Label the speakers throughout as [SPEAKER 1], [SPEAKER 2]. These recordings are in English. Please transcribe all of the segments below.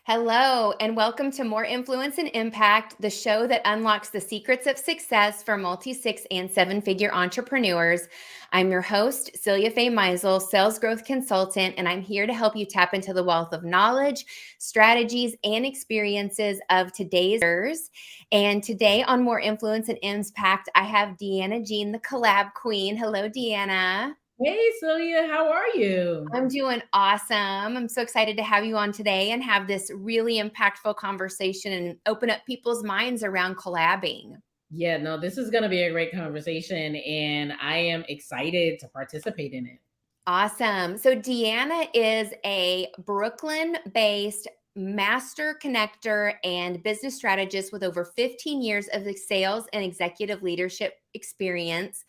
[SPEAKER 1] Hello, and welcome to More Influence and Impact, the show that unlocks the secrets of success for multi six and seven figure entrepreneurs. I'm your host, Celia Faye Meisel, sales growth consultant, and I'm here to help you tap into the wealth of knowledge, strategies, and experiences of today's leaders. And today on More Influence and Impact, I have Deana Jean, the Collab Queen. Hello, Deana.
[SPEAKER 2] Hey, Celia, how are you?
[SPEAKER 1] I'm doing awesome. I'm so excited to have you on today and have this really impactful conversation and open up people's minds around collabing.
[SPEAKER 2] Yeah, no, this is going to be a great conversation, and I am excited to participate in it.
[SPEAKER 1] Awesome. So, Deana is a Brooklyn based master connector and business strategist with over 15 years of sales and executive leadership experience.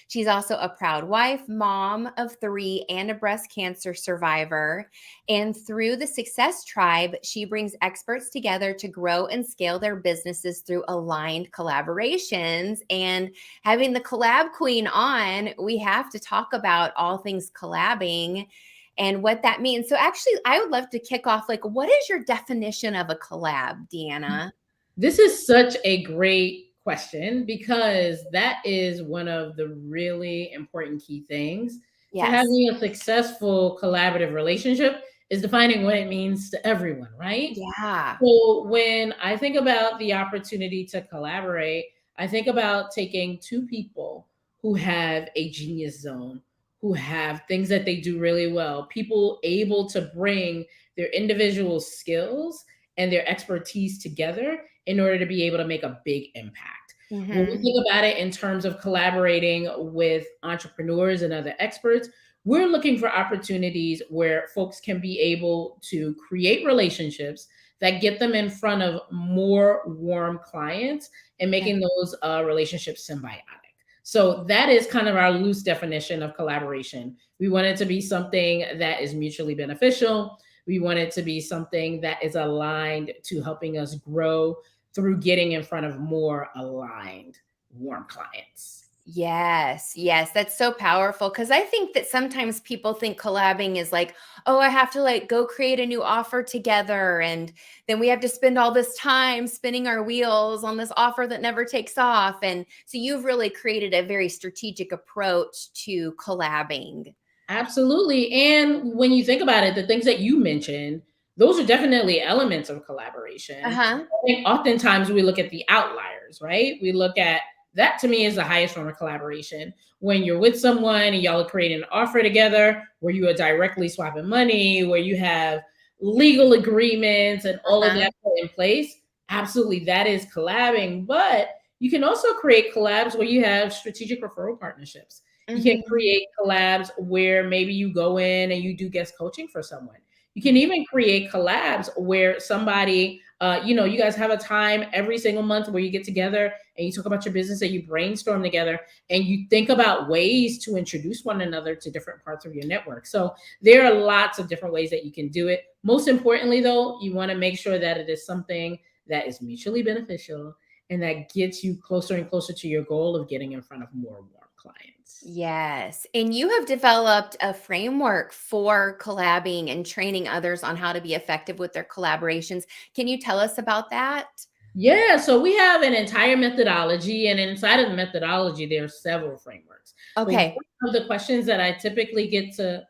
[SPEAKER 1] She's also a proud wife, mom of three, and a breast cancer survivor. And through the Success Tribe, she brings experts together to grow and scale their businesses through aligned collaborations. And having the Collab Queen on, we have to talk about all things collabing and what that means. So actually, I would love to kick off like, what is your definition of a collab, Deana?
[SPEAKER 2] This is such a great question because that is one of the really important key things to
[SPEAKER 1] Yes.
[SPEAKER 2] having a successful collaborative relationship is defining what it means to everyone, right?
[SPEAKER 1] Yeah.
[SPEAKER 2] So when I think about the opportunity to collaborate, I think about taking two people who have a genius zone, who have things that they do really well, people able to bring their individual skills and their expertise together in order to be able to make a big impact. When we
[SPEAKER 1] Hmm.
[SPEAKER 2] think about it in terms of collaborating with entrepreneurs and other experts, we're looking for opportunities where folks can be able to create relationships that get them in front of more warm clients and
[SPEAKER 1] Yeah.
[SPEAKER 2] making those relationships symbiotic. So that is kind of our loose definition of collaboration. We want it to be something that is mutually beneficial. We want it to be something that is aligned to helping us grow through getting in front of more aligned, warm clients.
[SPEAKER 1] Yes, yes, that's so powerful because I think that sometimes people think collabing is like, oh, I have to like go create a new offer together. And then we have to spend all this time spinning our wheels on this offer that never takes off. And so you've really created a very strategic approach to collabing.
[SPEAKER 2] Absolutely. And when you think about it, the things that you mentioned, those are definitely elements of
[SPEAKER 1] Uh
[SPEAKER 2] collaboration.
[SPEAKER 1] huh.
[SPEAKER 2] I think oftentimes we look at the outliers, right? We look at that to me is the highest form of collaboration. When you're with someone and y'all are creating an offer together where you are directly swapping money, where you have legal agreements and
[SPEAKER 1] Uh
[SPEAKER 2] all of
[SPEAKER 1] huh.
[SPEAKER 2] that put in place, absolutely that is collabing. But you can also create collabs where you have strategic referral partnerships. You can
[SPEAKER 1] Hmm.
[SPEAKER 2] create collabs where maybe you go in and you do guest coaching for someone. You can even create collabs where somebody, you guys have a time every single month where you get together and you talk about your business and you brainstorm together and you think about ways to introduce one another to different parts of your network. So there are lots of different ways that you can do it. Most importantly, though, you want to make sure that it is something that is mutually beneficial and that gets you closer and closer to your goal of getting in front of more warm clients.
[SPEAKER 1] Yes. And you have developed a framework for collabing and training others on how to be effective with their collaborations. Can you tell us about that?
[SPEAKER 2] Yeah, so we have an entire methodology, and inside of the methodology, there are several frameworks. But one
[SPEAKER 1] Okay.
[SPEAKER 2] of the questions that I typically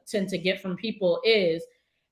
[SPEAKER 2] tend to get from people is,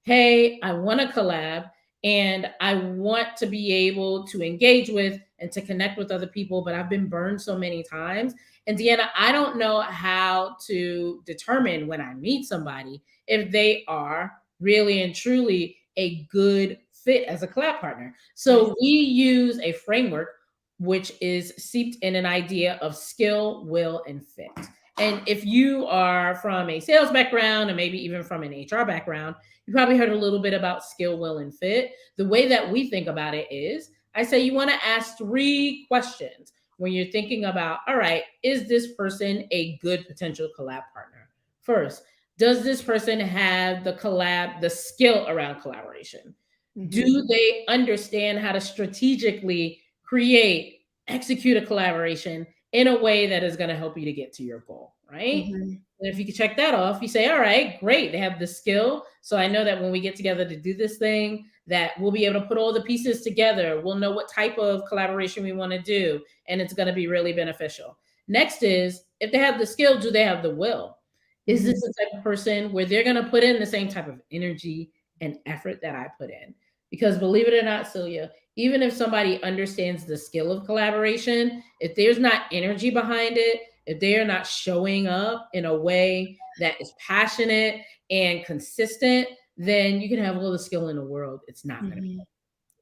[SPEAKER 2] "Hey, I want to collab, and I want to be able to engage with and to connect with other people, but I've been burned so many times. And Deanna, I don't know how to determine when I meet somebody if they are really and truly a good fit as a collab partner."
[SPEAKER 1] Right.
[SPEAKER 2] So we use a framework which is seeped in an idea of skill, will, and fit. And if you are from a sales background and maybe even from an HR background, you probably heard a little bit about skill, will, and fit. The way that we think about it is I say you want to ask three questions when you're thinking about, all right, is this person a good potential collab partner? First, does this person have the skill around collaboration?
[SPEAKER 1] Mhm.
[SPEAKER 2] Do they understand how to strategically create, execute a collaboration in a way that is going to help you to get to your goal, right?
[SPEAKER 1] Mhm.
[SPEAKER 2] And if you can check that off, you say, all right, great. They have the skill. So I know that when we get together to do this thing, that we'll be able to put all the pieces together. We'll know what type of collaboration we want to do, and it's going to be really beneficial. Next is, if they have the skill, do they have the will? Is this
[SPEAKER 1] Mhm.
[SPEAKER 2] the type of person where they're going to put in the same type of energy and effort that I put in? Because believe it or not, Celia, even if somebody understands the skill of collaboration, if there's not energy behind it, if they are not showing up in a way that is passionate and consistent, then you can have all the skill in the world. It's not going to
[SPEAKER 1] Mhm.
[SPEAKER 2] be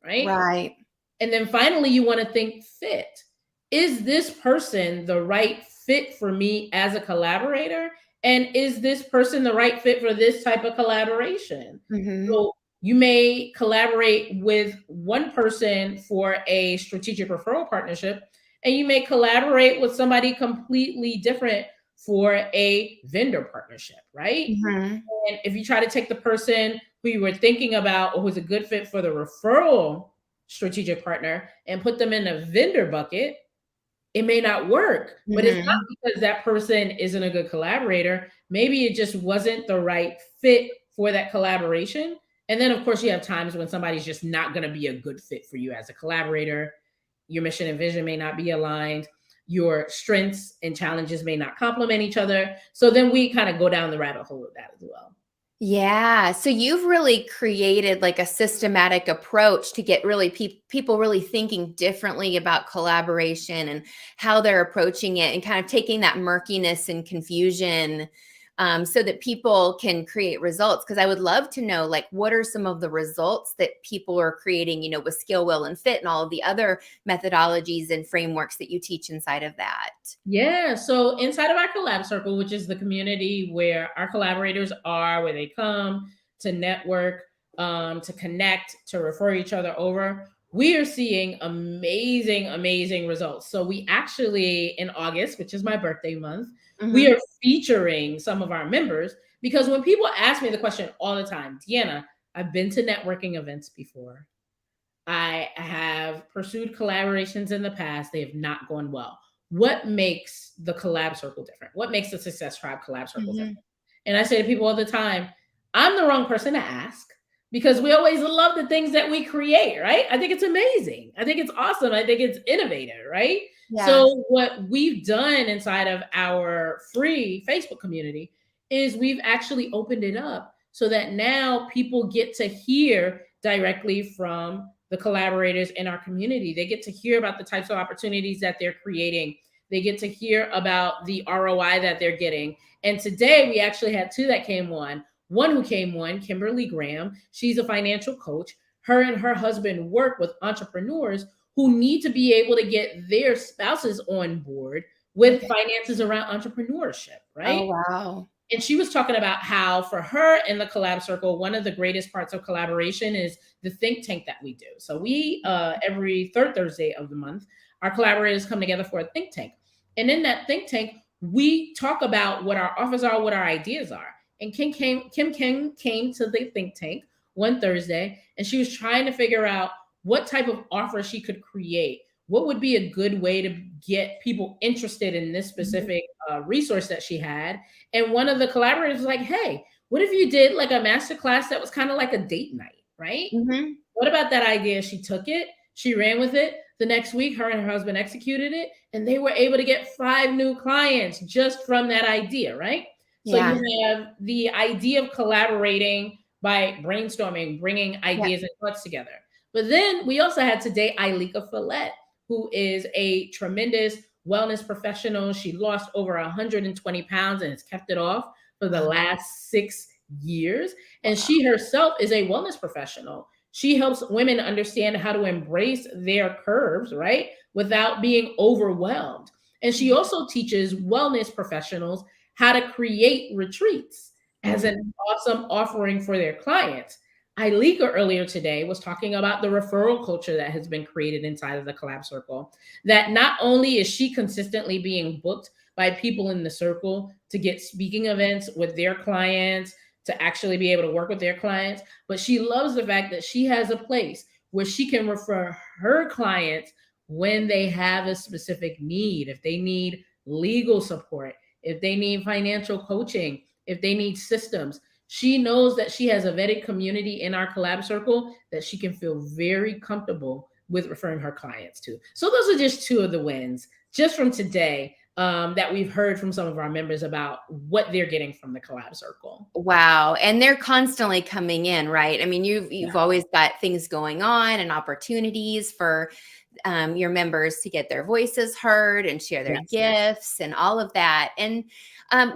[SPEAKER 2] right.
[SPEAKER 1] Right.
[SPEAKER 2] And then finally, you want to think fit. Is this person the right fit for me as a collaborator? And is this person the right fit for this type of collaboration?
[SPEAKER 1] Mhm.
[SPEAKER 2] So you may collaborate with one person for a strategic referral partnership, and you may collaborate with somebody completely different for a vendor partnership, right?
[SPEAKER 1] Mhm.
[SPEAKER 2] And if you try to take the person who you were thinking about or who's a good fit for the referral strategic partner and put them in a vendor bucket, it may not work. But it's not
[SPEAKER 1] Mhm.
[SPEAKER 2] because that person isn't a good collaborator. Maybe it just wasn't the right fit for that collaboration. And then, of course, you have times when somebody's just not going to be a good fit for you as a collaborator. Your mission and vision may not be aligned. Your strengths and challenges may not complement each other. So then we kind of go down the rabbit hole of that as well.
[SPEAKER 1] Yeah, so you've really created like a systematic approach to get really people really thinking differently about collaboration and how they're approaching it, and kind of taking that murkiness and confusion, so that people can create results. Because I would love to know, like, what are some of the results that people are creating, with skill, will, and fit, and all of the other methodologies and frameworks that you teach inside of that.
[SPEAKER 2] Yeah. So inside of our collab circle, which is the community where our collaborators are, where they come to network, to connect, to refer each other over, we are seeing amazing, amazing results. So we actually, in August, which is my birthday month, we
[SPEAKER 1] Hmm.
[SPEAKER 2] are featuring some of our members, because when people ask me the question all the time, Deanna, I've been to networking events before. I have pursued collaborations in the past. They have not gone well. What makes the collab circle different? What makes the Success Tribe collab circle different?
[SPEAKER 1] Hmm.
[SPEAKER 2] And I say to people all the time, I'm the wrong person to ask, because we always love the things that we create, right? I think it's amazing. I think it's awesome. I think it's innovative, right?
[SPEAKER 1] Yes.
[SPEAKER 2] So, what we've done inside of our free Facebook community is we've actually opened it up so that now people get to hear directly from the collaborators in our community. They get to hear about the types of opportunities that they're creating. They get to hear about the ROI that they're getting. And today we actually had two that came on. One who came on, Kimberly Graham, she's a financial coach. Her and her husband work with entrepreneurs who need to be able to get their spouses on board with
[SPEAKER 1] Okay.
[SPEAKER 2] finances around entrepreneurship,
[SPEAKER 1] Oh,
[SPEAKER 2] right?
[SPEAKER 1] wow.
[SPEAKER 2] And she was talking about how for her in the collab circle, one of the greatest parts of collaboration is the think tank that we do. So we every third Thursday of the month, our collaborators come together for a think tank. And in that think tank, we talk about what our offers are, what our ideas are. And Kim came to the think tank one Thursday, and she was trying to figure out what type of offer she could create. What would be a good way to get people interested in this
[SPEAKER 1] Mhm.
[SPEAKER 2] specific resource that she had? And one of the collaborators was like, hey, what if you did like a master class that was kind of like a date night, right?
[SPEAKER 1] Mhm.
[SPEAKER 2] What about that idea? She took it, she ran with it. The next week, her and her husband executed it, and they were able to get 5 new clients just from that idea, right? So
[SPEAKER 1] Yeah.
[SPEAKER 2] you have the idea of collaborating by brainstorming, bringing
[SPEAKER 1] Yep.
[SPEAKER 2] ideas and thoughts together. But then we also had today Ailika Follett, who is a tremendous wellness professional. She lost over 120 pounds and has kept it off for the
[SPEAKER 1] Wow.
[SPEAKER 2] last 6 years. And
[SPEAKER 1] Wow.
[SPEAKER 2] she herself is a wellness professional. She helps women understand how to embrace their curves, right? Without being overwhelmed. And she also teaches wellness professionals how to create retreats as an
[SPEAKER 1] Mhm.
[SPEAKER 2] awesome offering for their clients. Ailika earlier today was talking about the referral culture that has been created inside of the collab circle. That not only is she consistently being booked by people in the circle to get speaking events with their clients, to actually be able to work with their clients, but she loves the fact that she has a place where she can refer her clients when they have a specific need. If they need legal support, if they need financial coaching, if they need systems, She knows that she has a vetted community in our collab circle that she can feel very comfortable with referring her clients to. So those are just two of the wins just from today, that we've heard from some of our members about what they're getting from the collab circle.
[SPEAKER 1] Wow. And they're constantly coming in, right? I mean, you've
[SPEAKER 2] Yeah.
[SPEAKER 1] always got things going on and opportunities for your members to get their voices heard and share their
[SPEAKER 2] Yes.
[SPEAKER 1] gifts and all of that. And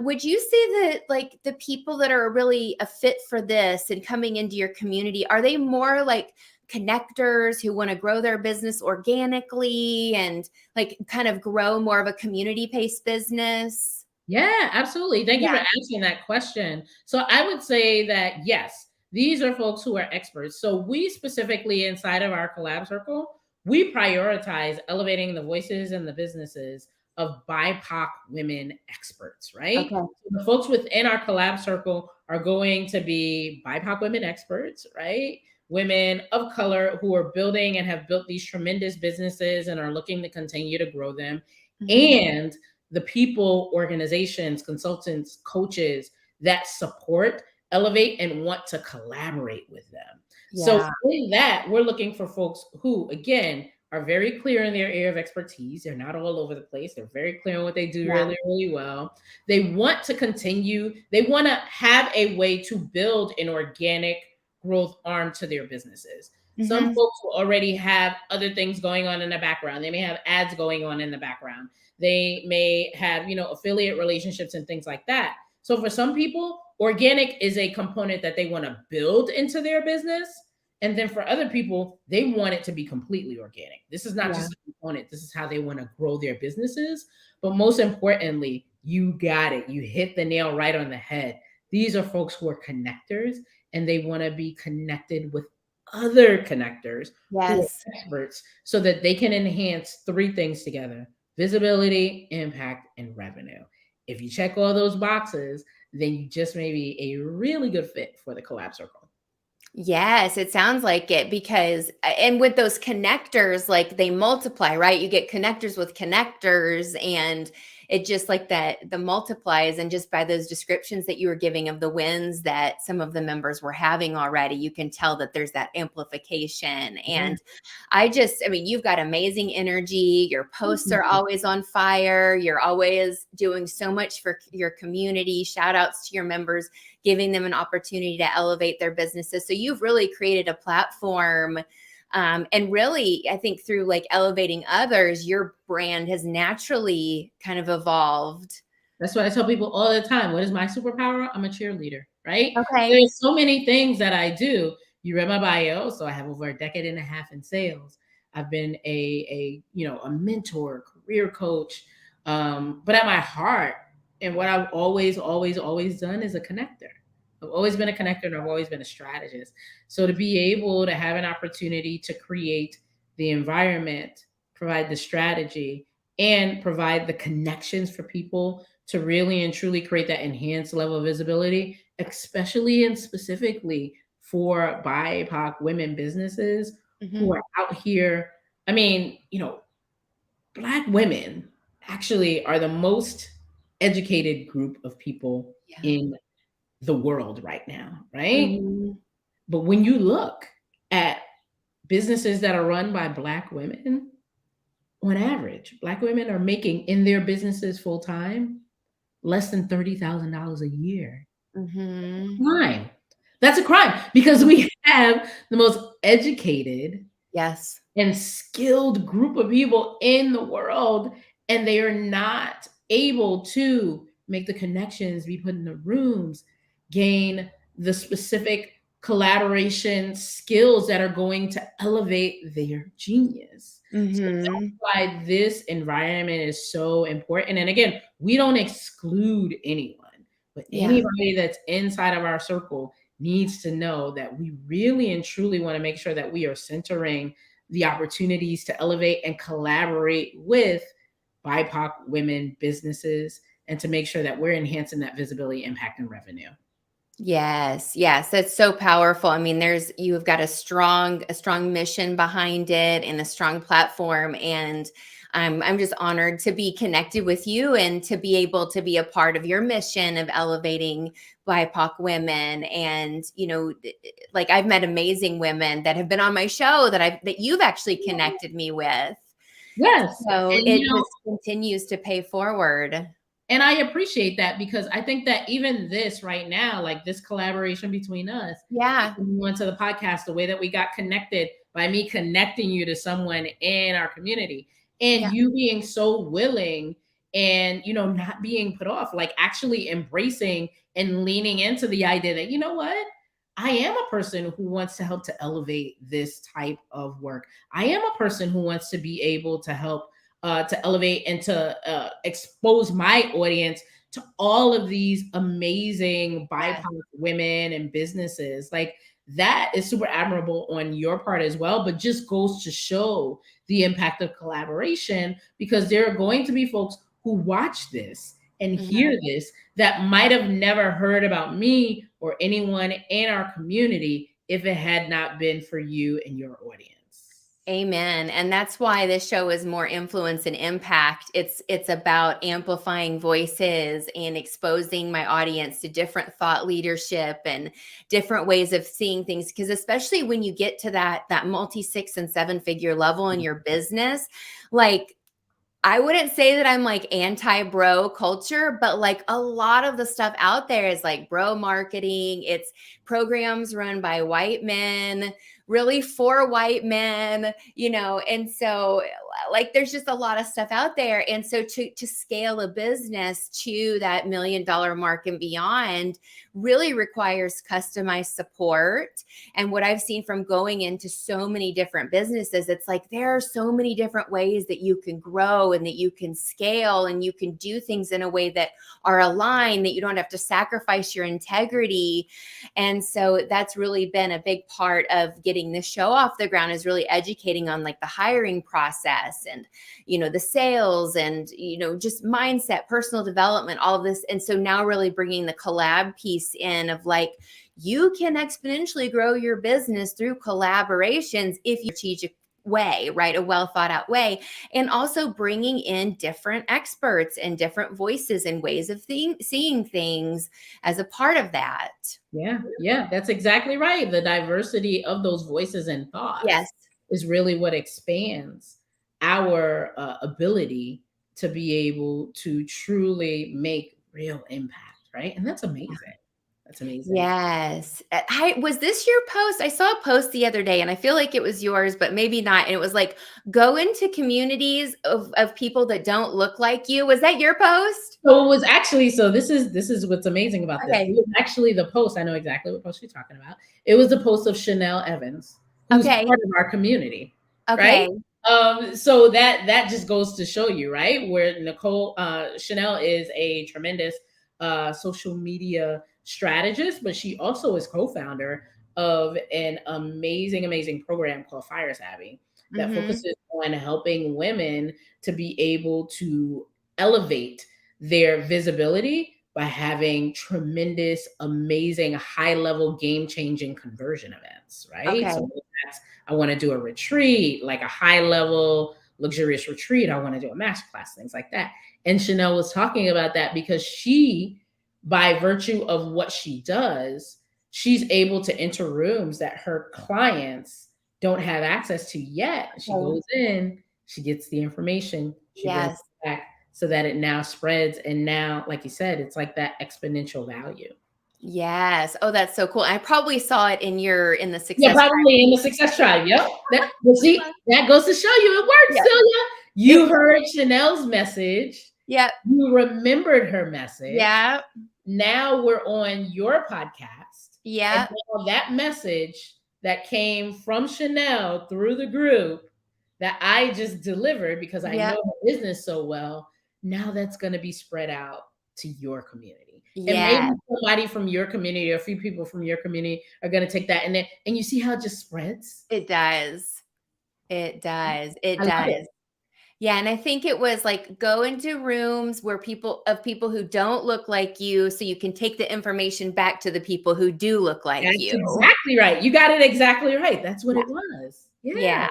[SPEAKER 1] would you say that like the people that are really a fit for this and coming into your community, are they more like connectors who want to grow their business organically and like kind of grow more of a community-based business?
[SPEAKER 2] Yeah, absolutely. Thank you for
[SPEAKER 1] Yeah.
[SPEAKER 2] asking that question. So I would say that yes, these are folks who are experts. So we specifically inside of our collab circle, we prioritize elevating the voices and the businesses of BIPOC women experts, right?
[SPEAKER 1] Okay.
[SPEAKER 2] So the folks within our collab circle are going to be BIPOC women experts, right? Women of color who are building and have built these tremendous businesses and are looking to continue to grow them.
[SPEAKER 1] Mhm.
[SPEAKER 2] And the people, organizations, consultants, coaches that support, elevate, and want to collaborate with them. So,
[SPEAKER 1] Yeah.
[SPEAKER 2] in that, we're looking for folks who, again, are very clear in their area of expertise. They're not all over the place. They're very clear on what they do
[SPEAKER 1] Yeah.
[SPEAKER 2] really, really well. They want to continue, they want to have a way to build an organic growth arm to their businesses. Some
[SPEAKER 1] Mhm.
[SPEAKER 2] folks will already have other things going on in the background. They may have ads going on in the background. They may have, affiliate relationships and things like that. So for some people, organic is a component that they want to build into their business. And then for other people, they want it to be completely organic. This is not
[SPEAKER 1] Yeah.
[SPEAKER 2] just a component, this is how they want to grow their businesses. But most importantly, you got it. You hit the nail right on the head. These are folks who are connectors and they want to be connected with other connectors who are
[SPEAKER 1] Yes.
[SPEAKER 2] experts so that they can enhance three things together: visibility, impact, and revenue. If you check all those boxes, then you just may be a really good fit for the collab circle.
[SPEAKER 1] Yes, it sounds like it because and with those connectors, like they multiply, right? You get connectors with connectors and it just like that the multiplies and just by those descriptions that you were giving of the wins that some of the members were having already, you can tell that there's that amplification.
[SPEAKER 2] Yeah.
[SPEAKER 1] And I mean, you've got amazing energy. Your posts are always on fire. You're always doing so much for your community. Shout outs to your members, giving them an opportunity to elevate their businesses. So you've really created a platform. And really, I think through like elevating others, your brand has naturally kind of evolved.
[SPEAKER 2] That's what I tell people all the time. What is my superpower? I'm a cheerleader, right?
[SPEAKER 1] Okay.
[SPEAKER 2] There's so many things that I do. You read my bio, so I have over a decade and a half in sales. I've been a mentor, career coach, but at my heart, and what I've always done is a connector. I've always been a connector, and I've always been a strategist. So to be able to have an opportunity to create the environment, provide the strategy, and provide the connections for people to really and truly create that enhanced level of visibility, especially and specifically for BIPOC women businesses who
[SPEAKER 1] Hmm.
[SPEAKER 2] are out here. I mean, Black women actually are the most educated group of people
[SPEAKER 1] Yeah.
[SPEAKER 2] in the world right now, right?
[SPEAKER 1] Hmm.
[SPEAKER 2] But when you look at businesses that are run by Black women, on average, Black women are making in their businesses full time less than $30,000 a year.
[SPEAKER 1] Hmm.
[SPEAKER 2] Crime. That's a crime because we have the most educated
[SPEAKER 1] Yes.
[SPEAKER 2] and skilled group of people in the world, and they are not able to make the connections, be put in the rooms, gain the specific collaboration skills that are going to elevate their genius. So that's
[SPEAKER 1] Hmm.
[SPEAKER 2] why this environment is so important. And again, we don't exclude anyone, but
[SPEAKER 1] Yeah.
[SPEAKER 2] anybody that's inside of our circle needs to know that we really and truly want to make sure that we are centering the opportunities to elevate and collaborate with BIPOC women businesses and to make sure that we're enhancing that visibility, impact, and revenue.
[SPEAKER 1] Yes, yes, that's so powerful. I mean, you've got a strong mission behind it and a strong platform. And I'm just honored to be connected with you and to be able to be a part of your mission of elevating BIPOC women. And, like I've met amazing women that have been on my show that you've actually connected me with.
[SPEAKER 2] Yes.
[SPEAKER 1] So
[SPEAKER 2] And
[SPEAKER 1] it just continues to pay forward.
[SPEAKER 2] and I appreciate that, because I think that even this right now, like this collaboration between us,
[SPEAKER 1] Yeah.
[SPEAKER 2] we went to the podcast, the way that we got connected by me connecting you to someone in our community, and
[SPEAKER 1] Yeah.
[SPEAKER 2] you being so willing and, not being put off, like actually embracing and leaning into the idea that, you know what? I am a person who wants to help to elevate this type of work. I am a person who wants to be able to help to elevate and to expose my audience to all of these amazing BIPOC women and businesses. Like, that is super admirable on your part as well, but just goes to show the impact of collaboration, because there are going to be folks who watch this and hear this that might have never heard about me or anyone in our community if it had not been for you and your audience.
[SPEAKER 1] Amen. And that's why this show is more influence and impact. It's about amplifying voices and exposing my audience to different thought leadership and different ways of seeing things. Because especially when you get to that multi 6 and 7 figure level in your business, like, I wouldn't say that I'm like anti-bro culture, but like a lot of the stuff out there is like bro marketing. It's programs run by white men, really for white men, and so like there's just a lot of stuff out there. And so to scale a business to that $1 million mark and beyond really requires customized support. And what I've seen from going into so many different businesses, it's like there are so many different ways that you can grow and that you can scale and you can do things in a way that are aligned, that you don't have to sacrifice your integrity. And so that's really been a big part of getting this show off the ground, is really educating on like the hiring process and, the sales and, just mindset, personal development, all of this. And so now really bringing the collab piece in of like, you can exponentially grow your business through collaborations if you strategic way, right? A well thought out way. And also bringing in different experts and different voices and ways of seeing things as a part of that.
[SPEAKER 2] Yeah, that's exactly right. The diversity of those voices and thoughts
[SPEAKER 1] Yes.
[SPEAKER 2] is really what expands our ability to be able to truly make real impact, right? And that's amazing. That's amazing.
[SPEAKER 1] Yes. Was this your post? I saw a post the other day and I feel like it was yours, but maybe not. And it was like, go into communities of people that don't look like you. Was that your post?
[SPEAKER 2] So it was actually, this is what's amazing about this.
[SPEAKER 1] Okay.
[SPEAKER 2] It was actually the post. I know exactly what post you're talking about. It was the post of Chanel Evans, who's
[SPEAKER 1] Okay.
[SPEAKER 2] part of our community.
[SPEAKER 1] Okay.
[SPEAKER 2] Right? So that just goes to show you, right? Where Chanel is a tremendous social media strategist, but she also is co-founder of an amazing program called Fire Savvy that focuses on helping women to be able to elevate their visibility by having tremendous, amazing, high-level, game-changing conversion events, right?
[SPEAKER 1] Okay.
[SPEAKER 2] So that's, I want to do a retreat, like a high-level, luxurious retreat. I want to do a masterclass, things like that. And Chanel was talking about that because she, by virtue of what she does, she's able to enter rooms that her clients don't have access to yet. She goes in, she gets the information, she brings it back, so that it now spreads. And now, like you said, it's like that exponential value.
[SPEAKER 1] Yes. Oh, that's so cool. I probably saw it in the Success.
[SPEAKER 2] Yeah, probably in the Success Tribe. Yep. See, that goes to show you it works, Celia. You heard Chanel's message.
[SPEAKER 1] Yep.
[SPEAKER 2] You remembered her message.
[SPEAKER 1] Yeah.
[SPEAKER 2] Now we're on your podcast.
[SPEAKER 1] Yeah.
[SPEAKER 2] And that message that came from Chanel through the group that I just delivered, because I know her business so well, now that's going to be spread out to your community. Yeah. And maybe somebody from your community or a few people from your community are going to take that, and you see how it just spreads?
[SPEAKER 1] It does. It does. It does. Yeah. And I think it was like, go into rooms where people who don't look like you, so you can take the information back to the people who do look like you.
[SPEAKER 2] That's exactly right. You got it exactly right. That's what it was.
[SPEAKER 1] Yeah.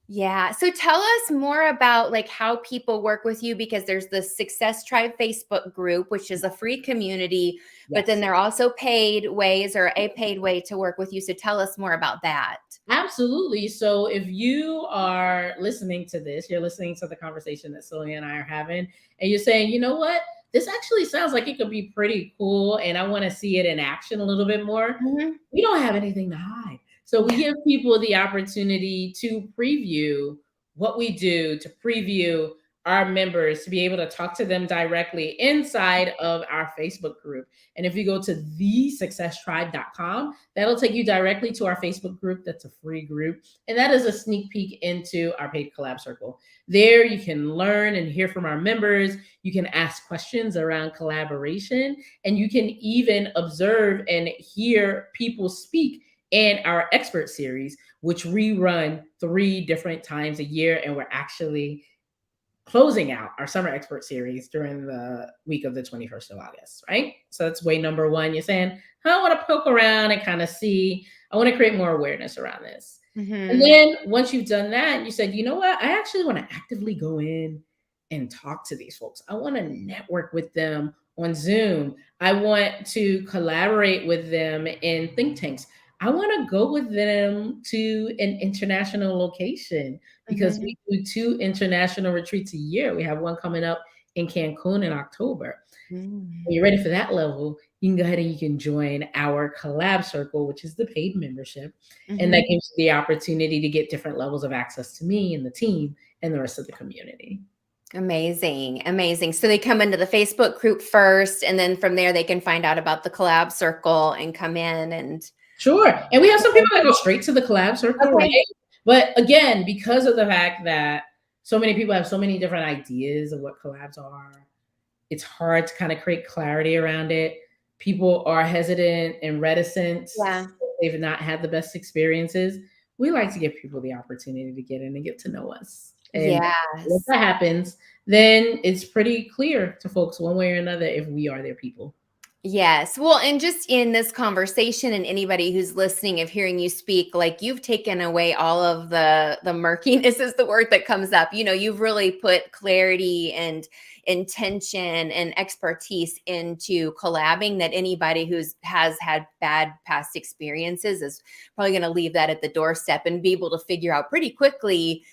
[SPEAKER 1] Yeah. So tell us more about like how people work with you, because there's the Success Tribe Facebook group, which is a free community, but then
[SPEAKER 2] Yes.
[SPEAKER 1] there are also paid ways or a paid way to work with you. So tell us more about that.
[SPEAKER 2] Absolutely. So if you are listening to this, you're listening to the conversation that Celia and I are having, and you're saying, you know what? This actually sounds like it could be pretty cool, and I want to see it in action a little bit more.
[SPEAKER 1] Mhm.
[SPEAKER 2] We don't have anything to hide. So we
[SPEAKER 1] Yeah.
[SPEAKER 2] give people the opportunity to preview what we do, to preview our members, to be able to talk to them directly inside of our Facebook group. And if you go to thesuccesstribe.com, that'll take you directly to our Facebook group. That's a free group. And that is a sneak peek into our paid collab circle. There you can learn and hear from our members. You can ask questions around collaboration, and you can even observe and hear people speak in our expert series, which we run 3 different times a year. And we're actually closing out our summer expert series during the week of the 21st of August, right? So that's way number one. You're saying, I want to poke around and kind of see, I want to create more awareness around this. And
[SPEAKER 1] Mhm.
[SPEAKER 2] then once you've done that, you said, you know what? I actually want to actively go in and talk to these folks. I want to network with them on Zoom. I want to collaborate with them in think tanks. I want to go with them to an international location because we
[SPEAKER 1] Mhm.
[SPEAKER 2] do 2 international retreats a year. We have one coming up in Cancun in October.
[SPEAKER 1] Mm.
[SPEAKER 2] When you're ready for that level, you can go ahead and you can join our collab circle, which is the paid membership. And that
[SPEAKER 1] Mhm.
[SPEAKER 2] gives you the opportunity to get different levels of access to me and the team and the rest of the community.
[SPEAKER 1] Amazing. Amazing. So they come into the Facebook group first, and then from there they can find out about the collab circle and come in and
[SPEAKER 2] Sure. And we have some people that go straight to the collab circle, right?
[SPEAKER 1] okay.
[SPEAKER 2] But again, because of the fact that so many people have so many different ideas of what collabs are, it's hard to kind of create clarity around it. People are hesitant and reticent.
[SPEAKER 1] Yeah.
[SPEAKER 2] They've not had the best experiences. We like to give people the opportunity to get in and get to know us. And if
[SPEAKER 1] Yes.
[SPEAKER 2] that happens, then it's pretty clear to folks one way or another if we are their people.
[SPEAKER 1] Yes. Well, and just in this conversation and anybody who's listening of hearing you speak, like you've taken away all of the murkiness is the word that comes up. You know, you've really put clarity and intention and expertise into collabing that anybody who's has had bad past experiences is probably going to leave that at the doorstep and be able to figure out pretty quickly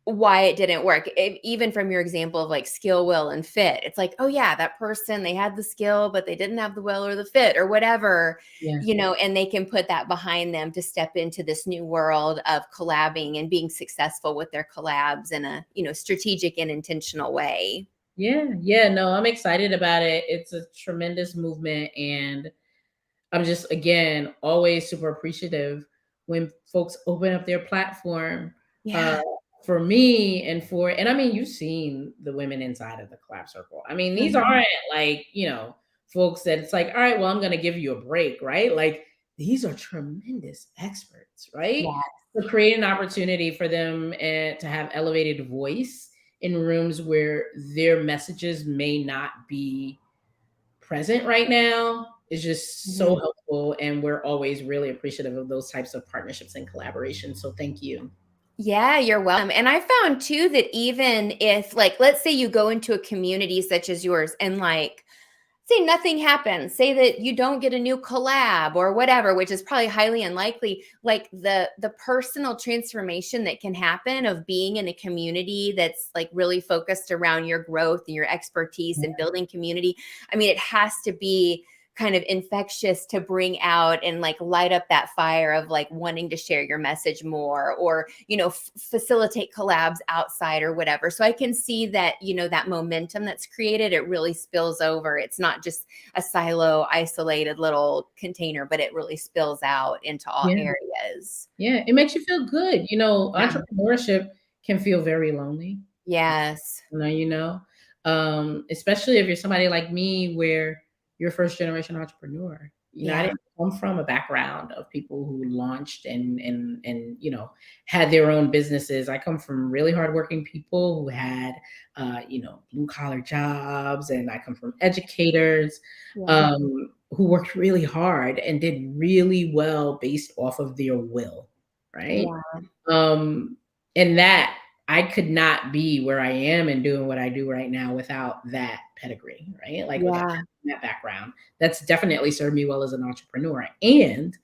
[SPEAKER 1] why it didn't work. Even from your example of like skill, will, and fit, it's like, oh yeah, that person, they had the skill, but they didn't have the will or the fit or whatever,
[SPEAKER 2] Yeah.
[SPEAKER 1] and they can put that behind them to step into this new world of collabing and being successful with their collabs in a, strategic and intentional way.
[SPEAKER 2] Yeah. Yeah. No, I'm excited about it. It's a tremendous movement. And I'm just, again, always super appreciative when folks open up their platform uh,
[SPEAKER 1] Yeah.
[SPEAKER 2] for me and I mean, you've seen the women inside of the collab circle. I mean, these
[SPEAKER 1] Mhm.
[SPEAKER 2] aren't like, folks that it's like, all right, well, I'm going to give you a break, right? Like, these are tremendous experts, right?
[SPEAKER 1] Yeah.
[SPEAKER 2] To create an opportunity for them and to have elevated voice in rooms where their messages may not be present right now is just so
[SPEAKER 1] Mhm.
[SPEAKER 2] helpful. And we're always really appreciative of those types of partnerships and collaboration. So thank you.
[SPEAKER 1] Yeah, you're welcome. And I found too that even if, like, let's say you go into a community such as yours and, like, say nothing happens, say that you don't get a new collab or whatever, which is probably highly unlikely, like the personal transformation that can happen of being in a community that's like really focused around your growth and your expertise and building community. I mean, it has to be kind of infectious to bring out and like light up that fire of like wanting to share your message more, or facilitate collabs outside or whatever. So I can see that, that momentum that's created, it really spills over. It's not just a silo isolated little container, but it really spills out into all
[SPEAKER 2] Yeah.
[SPEAKER 1] areas.
[SPEAKER 2] Yeah. It makes you feel good.
[SPEAKER 1] Yeah.
[SPEAKER 2] Entrepreneurship can feel very lonely.
[SPEAKER 1] Yes.
[SPEAKER 2] Especially if you're somebody like me where you're first generation entrepreneur. I
[SPEAKER 1] Yeah.
[SPEAKER 2] didn't come from a background of people who launched and had their own businesses. I come from really hardworking people who had blue collar jobs, and I come from educators
[SPEAKER 1] Yeah.
[SPEAKER 2] who worked really hard and did really well based off of their will, right?
[SPEAKER 1] Yeah.
[SPEAKER 2] Um, And that I could not be where I am and doing what I do right now without that pedigree, right? Like without
[SPEAKER 1] Yeah.
[SPEAKER 2] that background. That's definitely served me well as an entrepreneur. And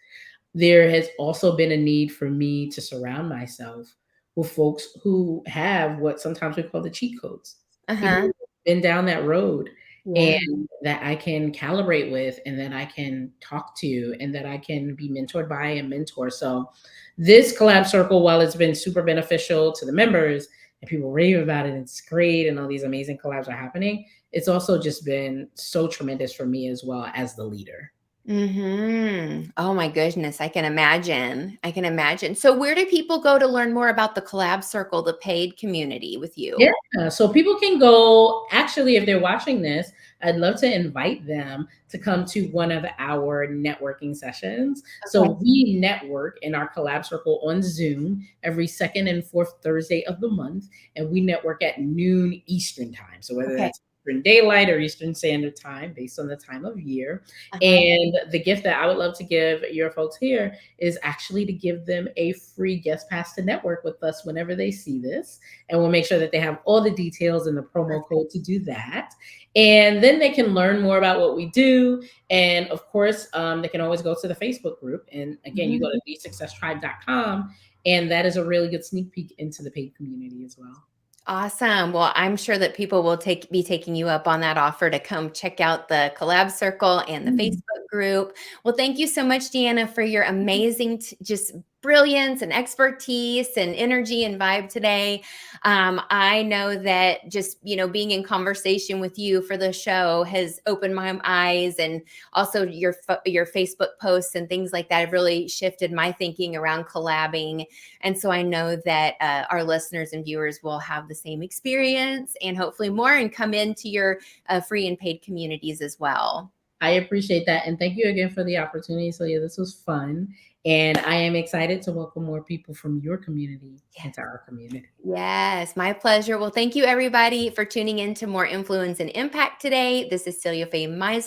[SPEAKER 2] there has also been a need for me to surround myself with folks who have what sometimes we call the cheat codes. People
[SPEAKER 1] Uh-huh.
[SPEAKER 2] who've been down that road
[SPEAKER 1] Yeah.
[SPEAKER 2] and that I can calibrate with and that I can talk to and that I can be mentored by and mentor. So this collab circle, while it's been super beneficial to the members and people rave about it, it's great and all these amazing collabs are happening. It's also just been so tremendous for me as well as the leader.
[SPEAKER 1] Oh my goodness, I can imagine. I can imagine. So where do people go to learn more about the Collab Circle, the paid community with you?
[SPEAKER 2] Yeah, so people can go actually, if they're watching this, I'd love to invite them to come to one of our networking sessions.
[SPEAKER 1] Okay.
[SPEAKER 2] So we network in our collab circle on Zoom every second and fourth Thursday of the month, and we network at noon Eastern time. So whether
[SPEAKER 1] Okay.
[SPEAKER 2] that's Eastern Daylight or Eastern Standard Time, based on the time of year.
[SPEAKER 1] Uh-huh.
[SPEAKER 2] And the gift that I would love to give your folks here is actually to give them a free guest pass to network with us whenever they see this, and we'll make sure that they have all the details and the promo
[SPEAKER 1] Perfect.
[SPEAKER 2] code to do that. And then they can learn more about what we do. And of course, they can always go to the Facebook group. And again, you go
[SPEAKER 1] Mhm.
[SPEAKER 2] to thesuccesstribe.com, and that is a really good sneak peek into the paid community as well.
[SPEAKER 1] Awesome. Well, I'm sure that people will be taking you up on that offer to come check out the Collab Circle and the
[SPEAKER 2] Mm.
[SPEAKER 1] Facebook group. Well, thank you so much, Deanna, for your amazing, just brilliance and expertise and energy and vibe today. I know that just being in conversation with you for the show has opened my eyes, and also your Facebook posts and things like that have really shifted my thinking around collabing. And so I know that our listeners and viewers will have the same experience and hopefully more, and come into your free and paid communities as well.
[SPEAKER 2] I appreciate that. And thank you again for the opportunity. So, yeah, this was fun. And I am excited to welcome more people from your community
[SPEAKER 1] Yes.
[SPEAKER 2] into our community.
[SPEAKER 1] Yes, my pleasure. Well, thank you everybody for tuning in to More Influence and Impact today. This is Celia Faye Meisel.